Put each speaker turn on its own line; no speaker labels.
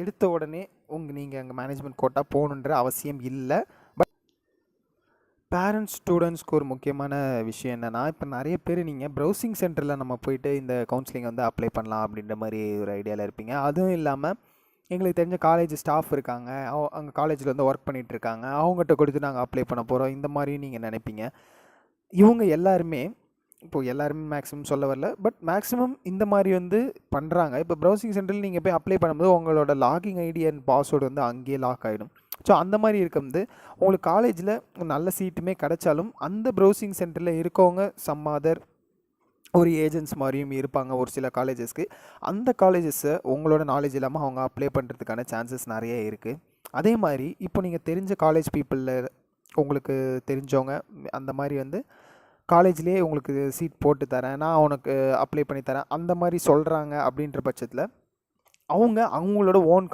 எடுத்த உடனே நீங்கள் அங்கே மேனேஜ்மெண்ட் கோட்டா போகணுன்ற அவசியம் இல்லை. பட் பேரண்ட்ஸ் ஸ்டூடெண்ட்ஸ்க்கு ஒரு முக்கியமான விஷயம் என்னென்னா, இப்போ நிறைய பேர் நீங்கள் ப்ரௌசிங் சென்டரில் நம்ம போயிட்டு இந்த கவுன்சிலிங் வந்து அப்ளை பண்ணலாம் அப்படின்ற மாதிரி ஒரு ஐடியாவில் இருப்பீங்க. அதுவும் இல்லாமல் எங்களுக்கு தெரிஞ்ச காலேஜ் ஸ்டாஃப் இருக்காங்க, அங்கே காலேஜில் வந்து ஒர்க் பண்ணிகிட்ருக்காங்க, அவங்ககிட்ட கொடுத்து நாங்கள் அப்ளை பண்ண போகிறோம், இந்த மாதிரியும் நீங்கள் நினைப்பீங்க. இவங்க எல்லாருமே இப்போது எல்லாருமே மேக்ஸிமம் சொல்ல வரல, பட் மேக்ஸிமம் இந்த மாதிரி வந்து பண்ணுறாங்க. இப்போ ப்ரௌசிங் சென்டரில் நீங்கள் போய் அப்ளை பண்ணும்போது உங்களோட லாகின் ஐடி அண்ட் பாஸ்வேர்டு வந்து அங்கேயே லாக் ஆகிடும். ஸோ அந்த மாதிரி இருக்கும்போது உங்களுக்கு காலேஜில் நல்ல சீட்டுமே கிடைச்சாலும் அந்த ப்ரௌசிங் சென்டரில் இருக்கவங்க சம் அதர் ஒரு ஏஜென்ட்ஸ் மாதிரியும் இருப்பாங்க ஒரு சில காலேஜஸ்க்கு. அந்த காலேஜஸை உங்களோட நாலேஜ் இல்லாமல் அவங்க அப்ளை பண்ணுறதுக்கான சான்சஸ் நிறைய இருக்குது. அதே மாதிரி இப்போ நீங்கள் தெரிஞ்ச காலேஜ் பீப்புளில் உங்களுக்கு தெரிஞ்சவங்க அந்த மாதிரி வந்து காலேஜ்லேயே உங்களுக்கு சீட் போட்டு தரேன், நான் உனக்கு அப்ளை பண்ணி தரேன் அந்த மாதிரி சொல்கிறாங்க. அப்படின்ற பட்சத்தில் அவங்களோட ஓன்